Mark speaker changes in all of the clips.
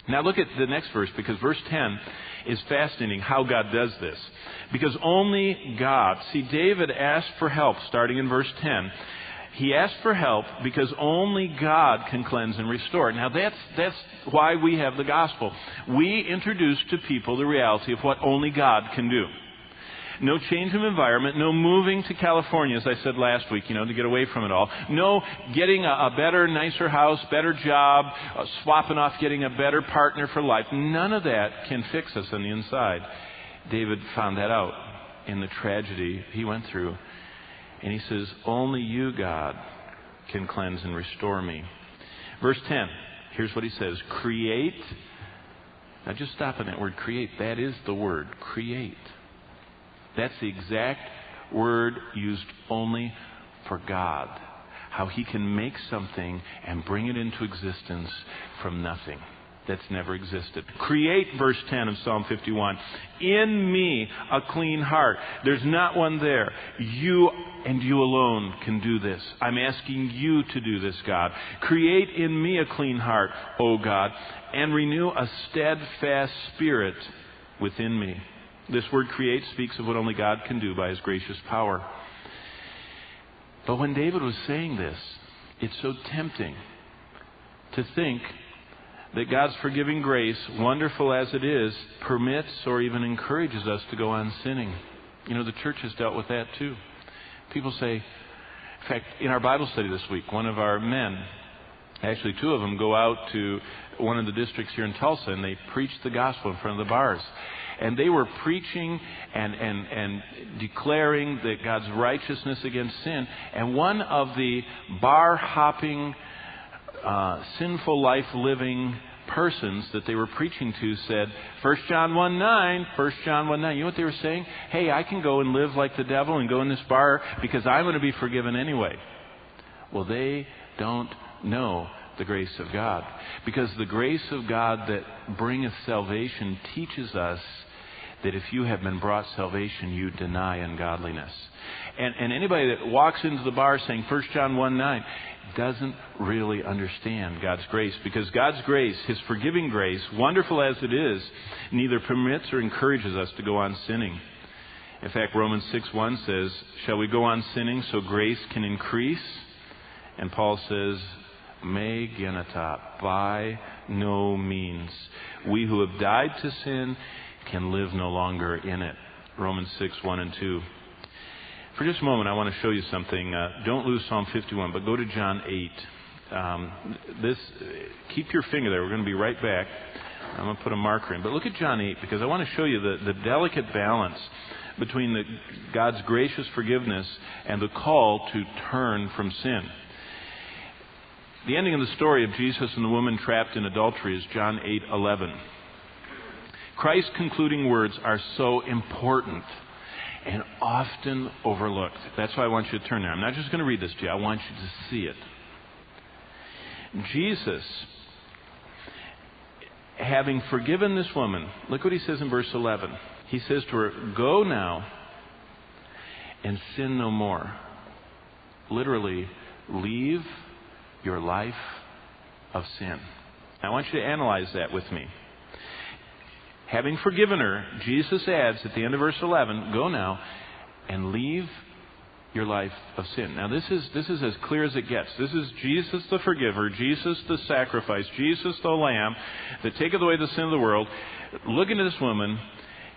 Speaker 1: Now look at the next verse, because verse 10 is fascinating how God does this. Because only God, see, David asked for help starting in verse 10. He asked for help because only God can cleanse and restore. Now that's why we have the gospel. We introduce to people the reality of what only God can do. No change of environment, no moving to California, as I said last week, to get away from it all. No getting a better, nicer house, better job, swapping off, getting a better partner for life. None of that can fix us on the inside. David found that out in the tragedy he went through. And he says, only you, God, can cleanse and restore me. Verse 10, here's what he says. Create. Now just stop on that word create. That is the word, create. That's the exact word used only for God. How He can make something and bring it into existence from nothing that's never existed. Create, verse 10 of Psalm 51. In me a clean heart. There's not one there. You and you alone can do this. I'm asking you to do this, God. Create in me a clean heart, O God, and renew a steadfast spirit within me. This word create speaks of what only God can do by His gracious power. But when David was saying this, it's so tempting to think that God's forgiving grace, wonderful as it is, permits or even encourages us to go on sinning. The church has dealt with that too. People say, in fact, in our Bible study this week, one of our men, actually two of them, go out to one of the districts here in Tulsa and they preach the gospel in front of the bars. And they were preaching and declaring that God's righteousness against sin. And one of the bar-hopping, sinful life-living persons that they were preaching to said, 1 John 1:9, 1 John 1:9. You know what they were saying? Hey, I can go and live like the devil and go in this bar because I'm going to be forgiven anyway. Well, they don't know the grace of God. Because the grace of God that bringeth salvation teaches us that if you have been brought salvation, you deny ungodliness. And anybody that walks into the bar saying 1 John 1:9 doesn't really understand God's grace. Because God's grace, His forgiving grace, wonderful as it is, neither permits or encourages us to go on sinning. In fact, Romans 6:1 says, shall we go on sinning so grace can increase? And Paul says, me genata, by no means. We who have died to sin can live no longer in it. Romans 6:1 and 2. For just a moment, I want to show you something. Don't lose Psalm 51, but go to John 8. Keep your finger there. We're going to be right back. I'm going to put a marker in. But look at John 8, because I want to show you the delicate balance between God's gracious forgiveness and the call to turn from sin. The ending of the story of Jesus and the woman trapped in adultery is John 8:11. Christ's concluding words are so important and often overlooked. That's why I want you to turn there. I'm not just going to read this to you. I want you to see it. Jesus, having forgiven this woman, look what He says in verse 11. He says to her, go now and sin no more. Literally, leave your life of sin. I want you to analyze that with me. Having forgiven her, Jesus adds at the end of verse 11, go now and leave your life of sin. Now this is as clear as it gets. This is Jesus the forgiver, Jesus the sacrifice, Jesus the Lamb that taketh away the sin of the world. Looking at this woman,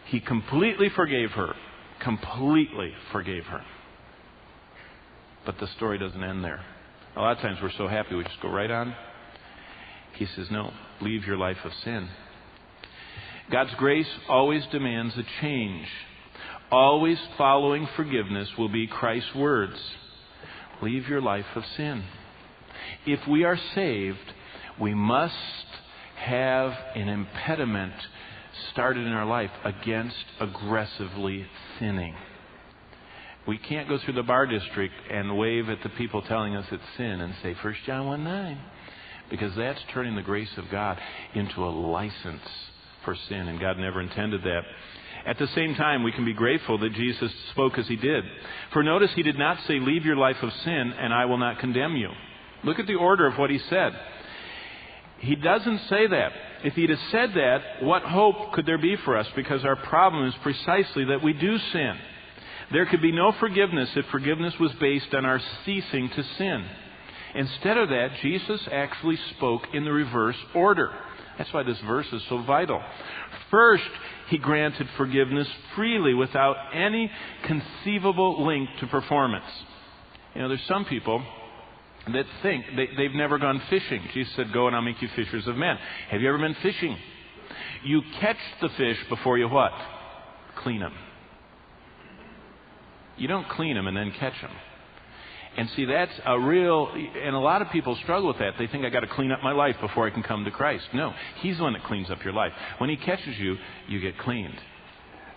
Speaker 1: He completely forgave her. Completely forgave her. But the story doesn't end there. A lot of times we're so happy we just go right on. He says, no, leave your life of sin. God's grace always demands a change. Always following forgiveness will be Christ's words. Leave your life of sin. If we are saved, we must have an impediment started in our life against aggressively sinning. We can't go through the bar district and wave at the people telling us it's sin and say 1 John 1:9, because that's turning the grace of God into a license for sin, and God never intended that. At the same time, we can be grateful that Jesus spoke as He did. For notice, He did not say, leave your life of sin and I will not condemn you. Look at the order of what He said. He doesn't say that. If he'd have said that, what hope could there be for us? Because our problem is precisely that we do sin. There could be no forgiveness if forgiveness was based on our ceasing to sin. Instead of that, Jesus actually spoke in the reverse order. That's why this verse is so vital. First, he granted forgiveness freely without any conceivable link to performance. There's some people that think they've never gone fishing. Jesus said, go and I'll make you fishers of men. Have you ever been fishing? You catch the fish before you what? Clean them. You don't clean them and then catch them. And see, that's and a lot of people struggle with that. They think I got to clean up my life before I can come to Christ. No, He's the one that cleans up your life. When He catches you, you get cleaned.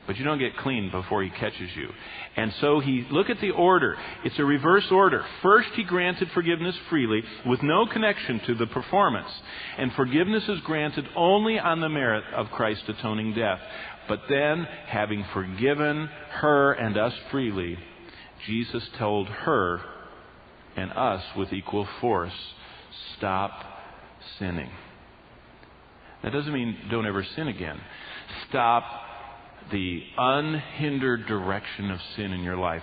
Speaker 1: But you don't get cleaned before He catches you. And so look at the order. It's a reverse order. First, He granted forgiveness freely with no connection to the performance. And forgiveness is granted only on the merit of Christ's atoning death. But then, having forgiven her and us freely, Jesus told her and us with equal force, stop sinning. That doesn't mean don't ever sin again. Stop the unhindered direction of sin in your life.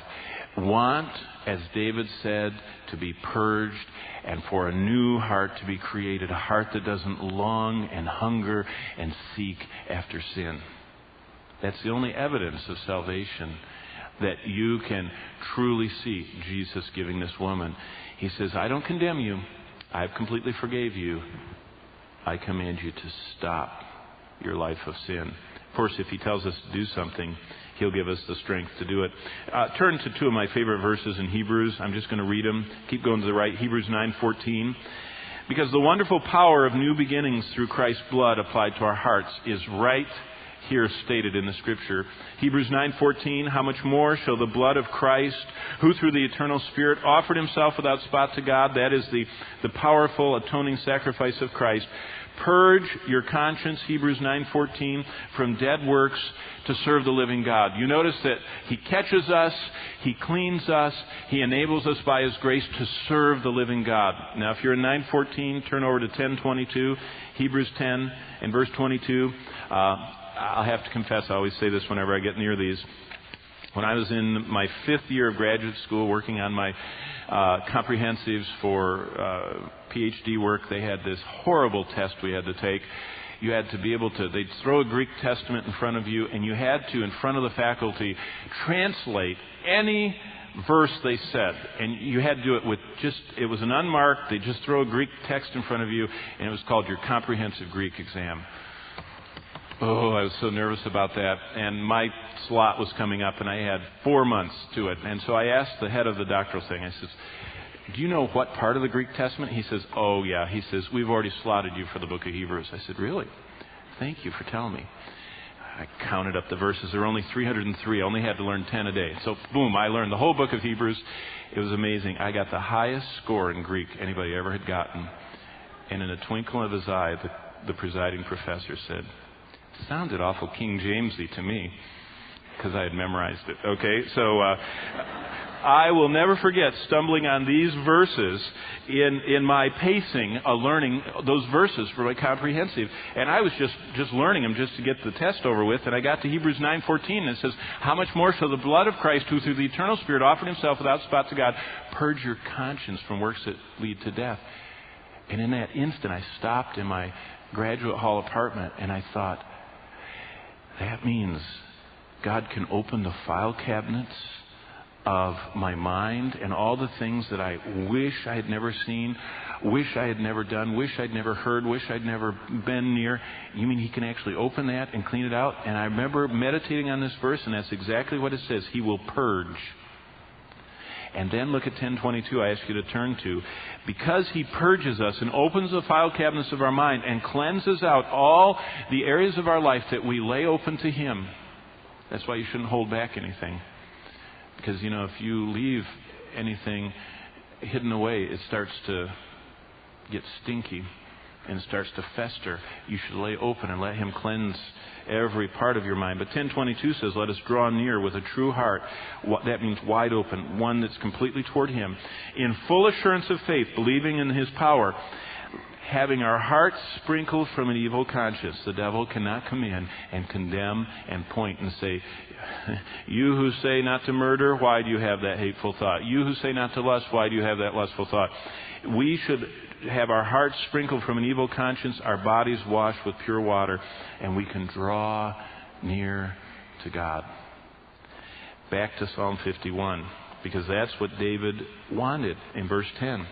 Speaker 1: Want, as David said, to be purged and for a new heart to be created, a heart that doesn't long and hunger and seek after sin. That's the only evidence of salvation that you can truly see Jesus giving this woman. He says, I don't condemn you. I've completely forgave you. I command you to stop your life of sin. Of course, if He tells us to do something, He'll give us the strength to do it. Turn to two of my favorite verses in Hebrews. I'm just going to read them. Keep going to the right. Hebrews 9:14. Because the wonderful power of new beginnings through Christ's blood applied to our hearts is right here stated in the Scripture. Hebrews 9:14, how much more shall the blood of Christ, who through the eternal Spirit offered Himself without spot to God, that is the powerful atoning sacrifice of Christ, purge your conscience, Hebrews 9:14, from dead works to serve the living God. You notice that He catches us, He cleans us, He enables us by His grace to serve the living God. Now, if you're in 9:14, turn over to 10:22, Hebrews 10 and verse 22. I'll have to confess, I always say this whenever I get near these. When I was in my 5th year of graduate school working on my comprehensives for PhD work, they had this horrible test we had to take. You had to be able to, they'd throw a Greek Testament in front of you, and you had to, in front of the faculty, translate any verse they said. And you had to do it with it was an unmarked, they'd just throw a Greek text in front of you, and it was called your comprehensive Greek exam. Oh, I was so nervous about that. And my slot was coming up, and I had 4 months to it. And so I asked the head of the doctoral thing, I said, do you know what part of the Greek Testament? He says, oh, yeah. He says, we've already slotted you for the book of Hebrews. I said, really? Thank you for telling me. I counted up the verses. There were only 303. I only had to learn 10 a day. So, boom, I learned the whole book of Hebrews. It was amazing. I got the highest score in Greek anybody ever had gotten. And in a twinkle of his eye, the presiding professor said, sounded awful King Jamesy to me, because I had memorized it. Okay, so I will never forget stumbling on these verses in my pacing, learning those verses for my comprehensive, and I was just learning them just to get the test over with. And I got to Hebrews 9:14, and it says, "How much more shall the blood of Christ, who through the eternal Spirit offered Himself without spot to God, purge your conscience from works that lead to death?" And in that instant, I stopped in my graduate hall apartment, and I thought, that means God can open the file cabinets of my mind and all the things that I wish I had never seen, wish I had never done, wish I'd never heard, wish I'd never been near. You mean He can actually open that and clean it out? And I remember meditating on this verse, and that's exactly what it says. He will purge. And then look at 10:22, I ask you to turn to. Because He purges us and opens the file cabinets of our mind and cleanses out all the areas of our life that we lay open to Him. That's why you shouldn't hold back anything. Because, if you leave anything hidden away, it starts to get stinky and starts to fester. You should lay open and let Him cleanse every part of your mind. But 10:22 says, let us draw near with a true heart. That means wide open, one that's completely toward Him, in full assurance of faith, believing in His power. having our hearts sprinkled from an evil conscience. The devil cannot come in and condemn and point and say, you who say not to murder, why do you have that hateful thought? You who say not to lust, why do you have that lustful thought? We should have our hearts sprinkled from an evil conscience, our bodies washed with pure water, and we can draw near to God. Back to Psalm 51, because that's what David wanted in verse 10.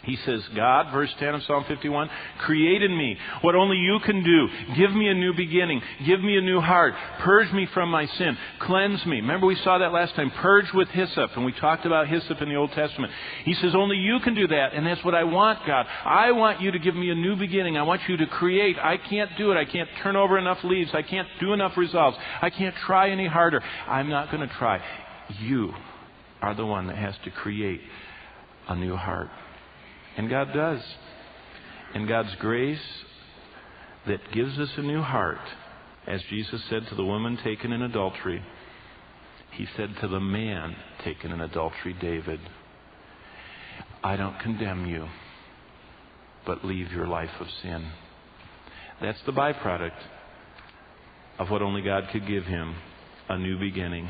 Speaker 1: He says, God, verse 10 of Psalm 51, create in me what only you can do. Give me a new beginning. Give me a new heart. Purge me from my sin. Cleanse me. Remember we saw that last time. Purge with hyssop. And we talked about hyssop in the Old Testament. He says, only you can do that. And that's what I want, God. I want you to give me a new beginning. I want you to create. I can't do it. I can't turn over enough leaves. I can't do enough resolves. I can't try any harder. I'm not going to try. You are the one that has to create a new heart. And God does. And God's grace that gives us a new heart, as Jesus said to the woman taken in adultery, He said to the man taken in adultery, David, I don't condemn you, but leave your life of sin. That's the byproduct of what only God could give him, a new beginning.